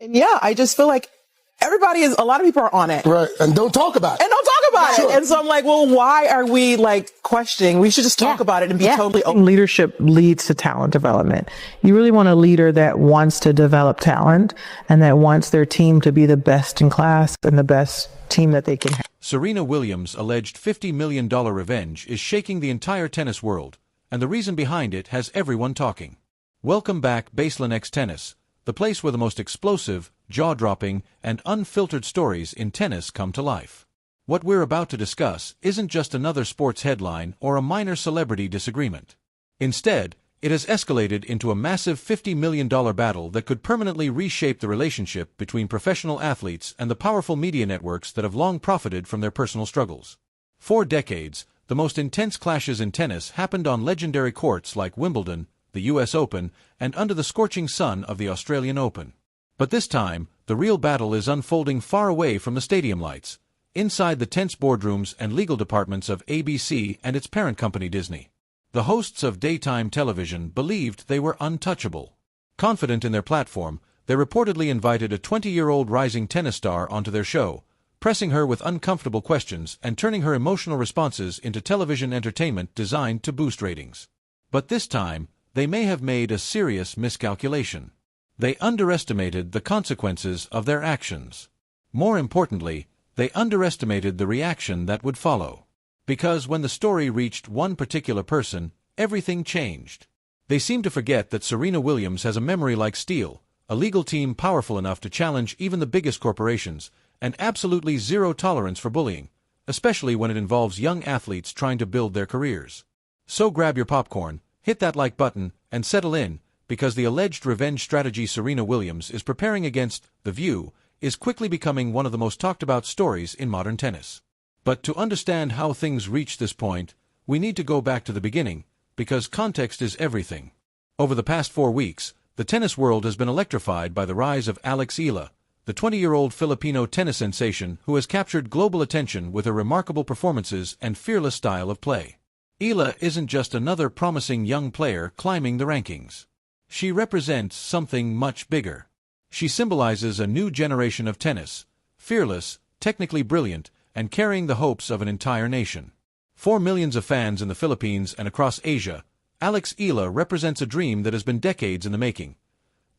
And yeah, I just feel like a lot of people are on it. Right. And don't talk about it. And don't talk about Sure. it. And so I'm like, well, why are we like questioning? We should just talk about it and be totally open. Leadership leads to talent development. You really want a leader that wants to develop talent and that wants their team to be the best in class and the best team that they can have. Serena Williams' alleged $50 million revenge is shaking the entire tennis world, and the reason behind it has everyone talking. Welcome back, Baseline X Tennis, the place where the most explosive, jaw-dropping, and unfiltered stories in tennis come to life. What we're about to discuss isn't just another sports headline or a minor celebrity disagreement. Instead, it has escalated into a massive $50 million battle that could permanently reshape the relationship between professional athletes and the powerful media networks that have long profited from their personal struggles. For decades, the most intense clashes in tennis happened on legendary courts like Wimbledon, the US Open, and under the scorching sun of the Australian Open. But this time, the real battle is unfolding far away from the stadium lights, inside the tense boardrooms and legal departments of ABC and its parent company Disney. The hosts of daytime television believed they were untouchable. Confident in their platform, they reportedly invited a 20-year-old rising tennis star onto their show, pressing her with uncomfortable questions and turning her emotional responses into television entertainment designed to boost ratings. But this time, they may have made a serious miscalculation. They underestimated the consequences of their actions. More importantly, they underestimated the reaction that would follow. Because when the story reached one particular person, everything changed. They seem to forget that Serena Williams has a memory like steel, a legal team powerful enough to challenge even the biggest corporations, and absolutely zero tolerance for bullying, especially when it involves young athletes trying to build their careers. So grab your popcorn, hit that like button, and settle in, because the alleged revenge strategy Serena Williams is preparing against The View is quickly becoming one of the most talked about stories in modern tennis. But to understand how things reached this point, we need to go back to the beginning, because context is everything. Over the past 4 weeks, the tennis world has been electrified by the rise of Alex Eala, the 20-year-old Filipino tennis sensation who has captured global attention with her remarkable performances and fearless style of play. Eala isn't just another promising young player climbing the rankings. She represents something much bigger. She symbolizes a new generation of tennis, fearless, technically brilliant, and carrying the hopes of an entire nation. For millions of fans in the Philippines and across Asia, Alex Eala represents a dream that has been decades in the making.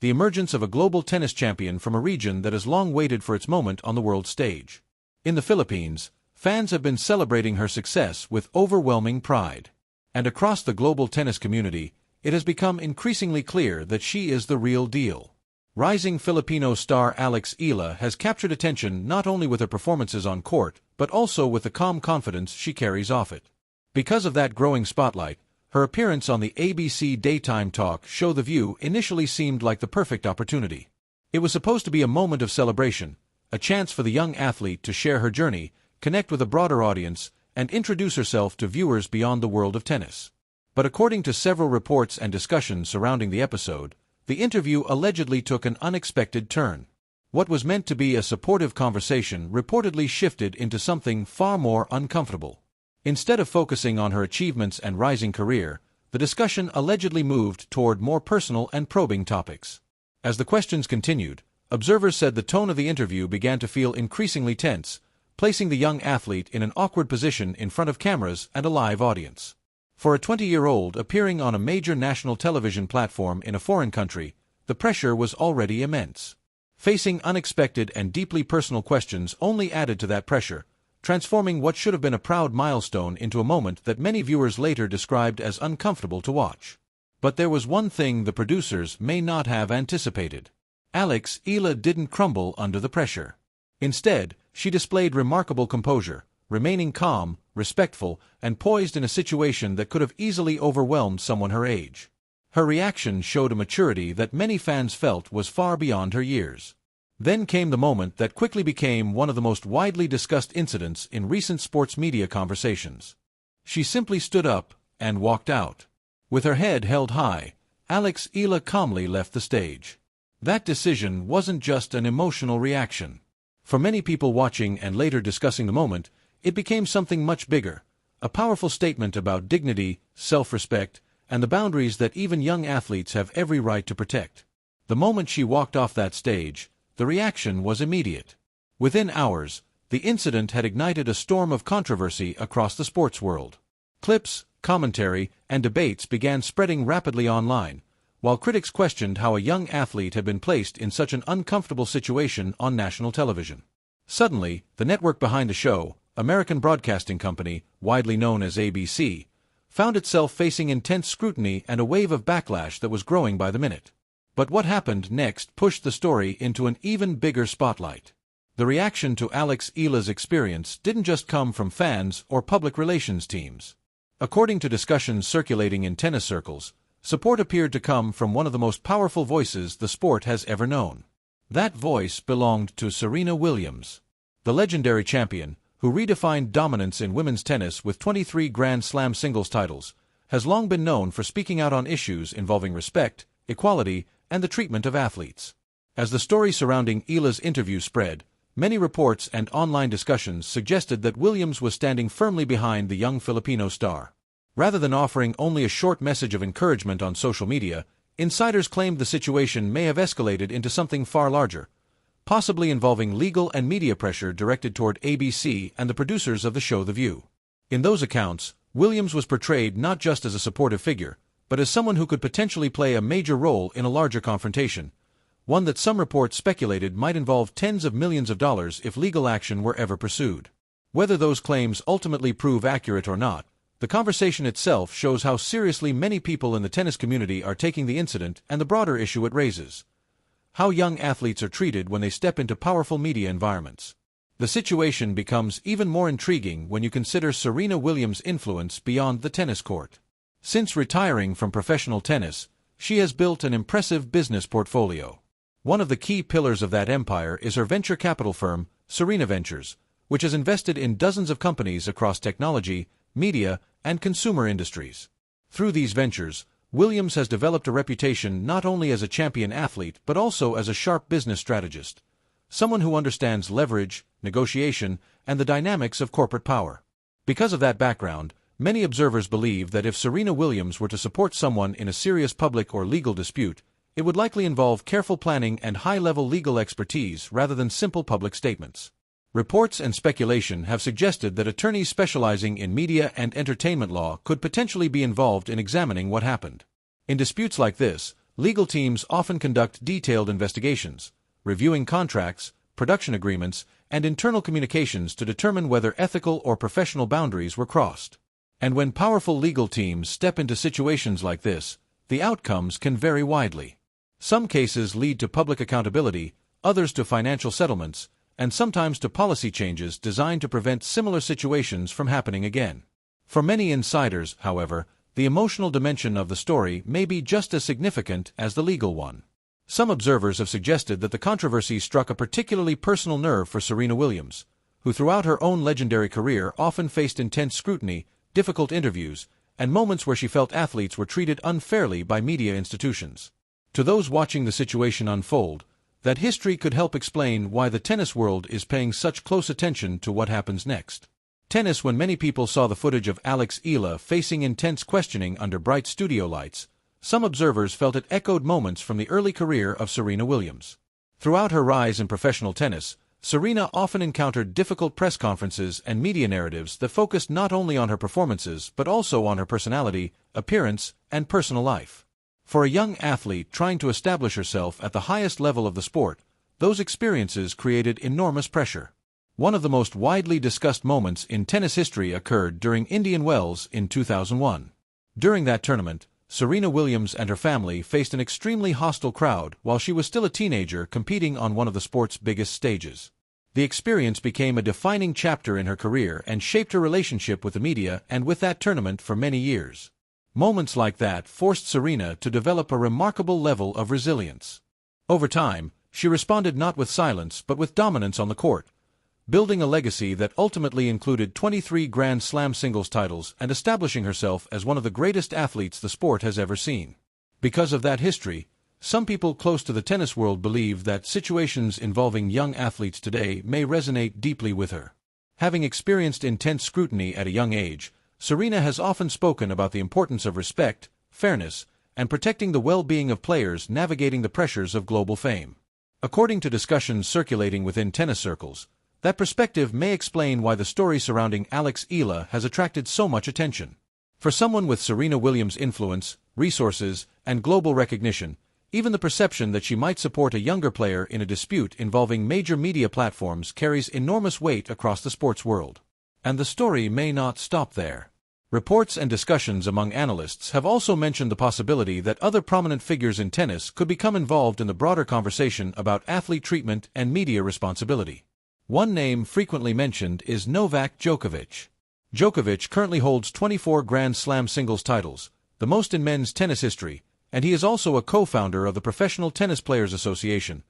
The emergence of a global tennis champion from a region that has long waited for its moment on the world stage. In the Philippines, fans have been celebrating her success with overwhelming pride. And across the global tennis community, it has become increasingly clear that she is the real deal. Rising Filipino star Alex Eala has captured attention not only with her performances on court, but also with the calm confidence she carries off it. Because of that growing spotlight, her appearance on the ABC daytime talk show The View initially seemed like the perfect opportunity. It was supposed to be a moment of celebration, a chance for the young athlete to share her journey, connect with a broader audience, and introduce herself to viewers beyond the world of tennis. But according to several reports and discussions surrounding the episode, the interview allegedly took an unexpected turn. What was meant to be a supportive conversation reportedly shifted into something far more uncomfortable. Instead of focusing on her achievements and rising career, the discussion allegedly moved toward more personal and probing topics. As the questions continued, observers said the tone of the interview began to feel increasingly tense, placing the young athlete in an awkward position in front of cameras and a live audience. For a 20-year-old appearing on a major national television platform in a foreign country, the pressure was already immense. Facing unexpected and deeply personal questions only added to that pressure, transforming what should have been a proud milestone into a moment that many viewers later described as uncomfortable to watch. But there was one thing the producers may not have anticipated. Alex Eala didn't crumble under the pressure. Instead, she displayed remarkable composure, remaining calm, respectful, and poised in a situation that could have easily overwhelmed someone her age. Her reaction showed a maturity that many fans felt was far beyond her years. Then came the moment that quickly became one of the most widely discussed incidents in recent sports media conversations. She simply stood up and walked out. With her head held high, Alex Eala calmly left the stage. That decision wasn't just an emotional reaction. For many people watching and later discussing the moment, it became something much bigger, a powerful statement about dignity, self-respect, and the boundaries that even young athletes have every right to protect. The moment she walked off that stage, the reaction was immediate. Within hours, the incident had ignited a storm of controversy across the sports world. Clips, commentary, and debates began spreading rapidly online, while critics questioned how a young athlete had been placed in such an uncomfortable situation on national television. Suddenly, the network behind the show, American Broadcasting Company, widely known as ABC, found itself facing intense scrutiny and a wave of backlash that was growing by the minute. But what happened next pushed the story into an even bigger spotlight. The reaction to Alex Eala's experience didn't just come from fans or public relations teams. According to discussions circulating in tennis circles, support appeared to come from one of the most powerful voices the sport has ever known. That voice belonged to Serena Williams. The legendary champion, who redefined dominance in women's tennis with 23 Grand Slam singles titles, has long been known for speaking out on issues involving respect, equality, and the treatment of athletes. As the story surrounding Eala's interview spread, many reports and online discussions suggested that Williams was standing firmly behind the young Filipino star. Rather than offering only a short message of encouragement on social media, insiders claimed the situation may have escalated into something far larger, possibly involving legal and media pressure directed toward ABC and the producers of the show The View. In those accounts, Williams was portrayed not just as a supportive figure, but as someone who could potentially play a major role in a larger confrontation, one that some reports speculated might involve tens of millions of dollars if legal action were ever pursued. Whether those claims ultimately prove accurate or not, the conversation itself shows how seriously many people in the tennis community are taking the incident and the broader issue it raises: how young athletes are treated when they step into powerful media environments. The situation becomes even more intriguing when you consider Serena Williams' influence beyond the tennis court. Since retiring from professional tennis, she has built an impressive business portfolio. One of the key pillars of that empire is her venture capital firm, Serena Ventures, which has invested in dozens of companies across technology, media, and consumer industries. Through these ventures, Williams has developed a reputation not only as a champion athlete but also as a sharp business strategist, someone who understands leverage, negotiation, and the dynamics of corporate power. Because of that background, many observers believe that if Serena Williams were to support someone in a serious public or legal dispute, it would likely involve careful planning and high-level legal expertise rather than simple public statements. Reports and speculation have suggested that attorneys specializing in media and entertainment law could potentially be involved in examining what happened. In disputes like this, legal teams often conduct detailed investigations, reviewing contracts, production agreements, and internal communications to determine whether ethical or professional boundaries were crossed. And when powerful legal teams step into situations like this, the outcomes can vary widely. Some cases lead to public accountability, others to financial settlements, and sometimes to policy changes designed to prevent similar situations from happening again. For many insiders, however, the emotional dimension of the story may be just as significant as the legal one. Some observers have suggested that the controversy struck a particularly personal nerve for Serena Williams, who throughout her own legendary career often faced intense scrutiny, difficult interviews, and moments where she felt athletes were treated unfairly by media institutions. To those watching the situation unfold, that history could help explain why the tennis world is paying such close attention to what happens next. Tennis. When many people saw the footage of Alex Eala facing intense questioning under bright studio lights, some observers felt it echoed moments from the early career of Serena Williams. Throughout her rise in professional tennis, Serena often encountered difficult press conferences and media narratives that focused not only on her performances but also on her personality, appearance, and personal life. For a young athlete trying to establish herself at the highest level of the sport, those experiences created enormous pressure. One of the most widely discussed moments in tennis history occurred during Indian Wells in 2001. During that tournament, Serena Williams and her family faced an extremely hostile crowd while she was still a teenager competing on one of the sport's biggest stages. The experience became a defining chapter in her career and shaped her relationship with the media and with that tournament for many years. Moments like that forced Serena to develop a remarkable level of resilience. Over time, she responded not with silence but with dominance on the court, building a legacy that ultimately included 23 Grand Slam singles titles and establishing herself as one of the greatest athletes the sport has ever seen. Because of that history, some people close to the tennis world believe that situations involving young athletes today may resonate deeply with her. Having experienced intense scrutiny at a young age, Serena has often spoken about the importance of respect, fairness, and protecting the well-being of players navigating the pressures of global fame. According to discussions circulating within tennis circles, that perspective may explain why the story surrounding Alex Eala has attracted so much attention. For someone with Serena Williams' influence, resources, and global recognition, even the perception that she might support a younger player in a dispute involving major media platforms carries enormous weight across the sports world. And the story may not stop there. Reports and discussions among analysts have also mentioned the possibility that other prominent figures in tennis could become involved in the broader conversation about athlete treatment and media responsibility. One name frequently mentioned is Novak Djokovic. Djokovic currently holds 24 Grand Slam singles titles, the most in men's tennis history, and he is also a co-founder of the Professional Tennis Players Association,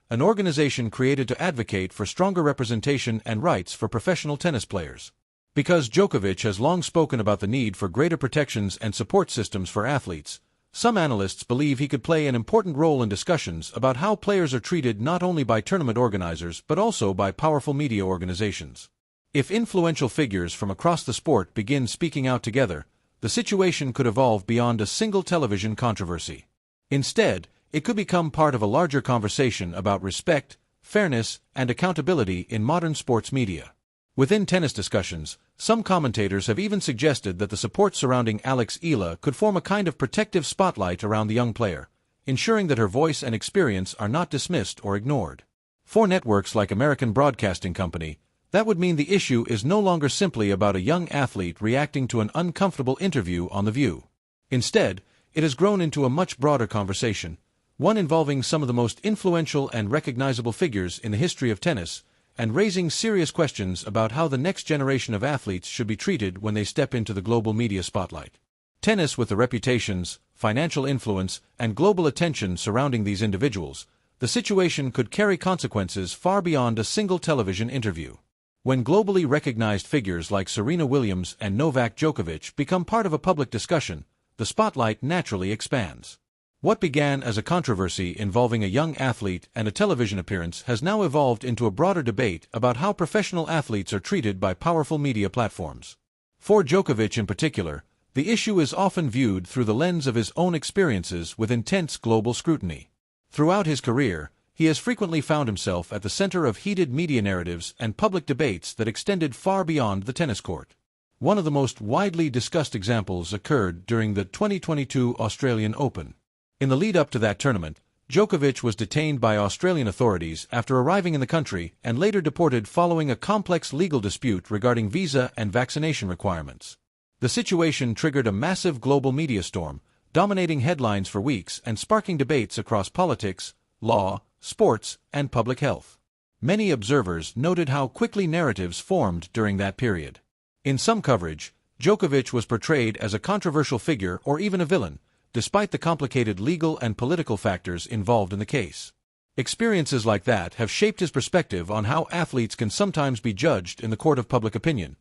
an organization created to advocate for stronger representation and rights for professional tennis players. Because Djokovic has long spoken about the need for greater protections and support systems for athletes, some analysts believe he could play an important role in discussions about how players are treated not only by tournament organizers but also by powerful media organizations. If influential figures from across the sport begin speaking out together, the situation could evolve beyond a single television controversy. Instead, it could become part of a larger conversation about respect, fairness, and accountability in modern sports media. Within tennis discussions, some commentators have even suggested that the support surrounding Alex Eala could form a kind of protective spotlight around the young player, ensuring that her voice and experience are not dismissed or ignored. For networks like American Broadcasting Company, that would mean the issue is no longer simply about a young athlete reacting to an uncomfortable interview on The View. Instead, it has grown into a much broader conversation, one involving some of the most influential and recognizable figures in the history of tennis, and raising serious questions about how the next generation of athletes should be treated when they step into the global media spotlight. Tennis, with the reputations, financial influence, and global attention surrounding these individuals, the situation could carry consequences far beyond a single television interview. When globally recognized figures like Serena Williams and Novak Djokovic become part of a public discussion, the spotlight naturally expands. What began as a controversy involving a young athlete and a television appearance has now evolved into a broader debate about how professional athletes are treated by powerful media platforms. For Djokovic in particular, the issue is often viewed through the lens of his own experiences with intense global scrutiny. Throughout his career, he has frequently found himself at the center of heated media narratives and public debates that extended far beyond the tennis court. One of the most widely discussed examples occurred during the 2022 Australian Open. In the lead-up to that tournament, Djokovic was detained by Australian authorities after arriving in the country and later deported following a complex legal dispute regarding visa and vaccination requirements. The situation triggered a massive global media storm, dominating headlines for weeks and sparking debates across politics, law, sports, and public health. Many observers noted how quickly narratives formed during that period. In some coverage, Djokovic was portrayed as a controversial figure or even a villain, despite the complicated legal and political factors involved in the case. Experiences like that have shaped his perspective on how athletes can sometimes be judged in the court of public opinion,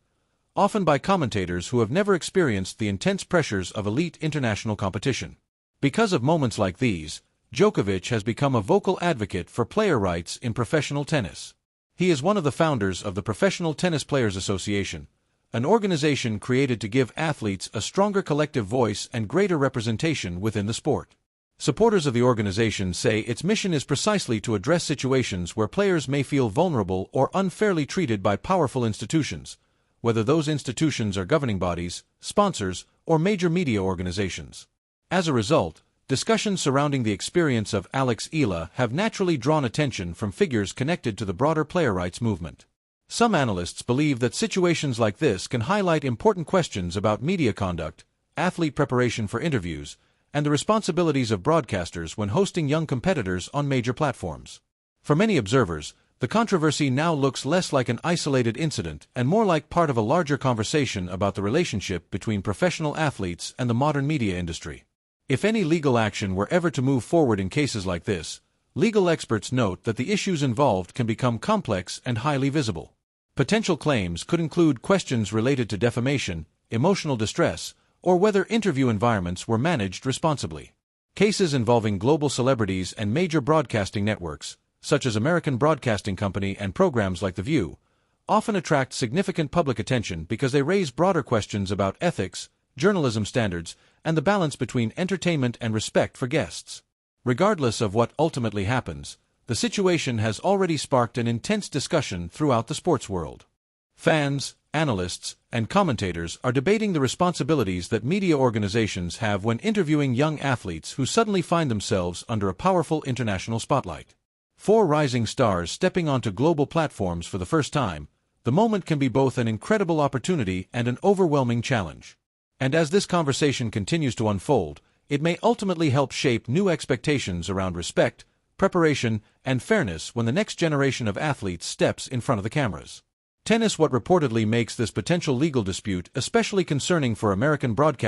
often by commentators who have never experienced the intense pressures of elite international competition. Because of moments like these, Djokovic has become a vocal advocate for player rights in professional tennis. He is one of the founders of the Professional Tennis Players Association, an organization created to give athletes a stronger collective voice and greater representation within the sport. Supporters of the organization say its mission is precisely to address situations where players may feel vulnerable or unfairly treated by powerful institutions, whether those institutions are governing bodies, sponsors, or major media organizations. As a result, discussions surrounding the experience of Alex Eala have naturally drawn attention from figures connected to the broader player rights movement. Some analysts believe that situations like this can highlight important questions about media conduct, athlete preparation for interviews, and the responsibilities of broadcasters when hosting young competitors on major platforms. For many observers, the controversy now looks less like an isolated incident and more like part of a larger conversation about the relationship between professional athletes and the modern media industry. If any legal action were ever to move forward in cases like this, legal experts note that the issues involved can become complex and highly visible. Potential claims could include questions related to defamation, emotional distress, or whether interview environments were managed responsibly. Cases involving global celebrities and major broadcasting networks, such as American Broadcasting Company and programs like The View, often attract significant public attention because they raise broader questions about ethics, journalism standards, and the balance between entertainment and respect for guests. Regardless of what ultimately happens, The situation has already sparked an intense discussion throughout the sports world. Fans, analysts, and commentators are debating the responsibilities that media organizations have when interviewing young athletes who suddenly find themselves under a powerful international spotlight. For rising stars stepping onto global platforms for the first time, the moment can be both an incredible opportunity and an overwhelming challenge. And as this conversation continues to unfold, it may ultimately help shape new expectations around respect, preparation, and fairness when the next generation of athletes steps in front of the cameras. Tennis. What reportedly makes this potential legal dispute especially concerning for American broadcasters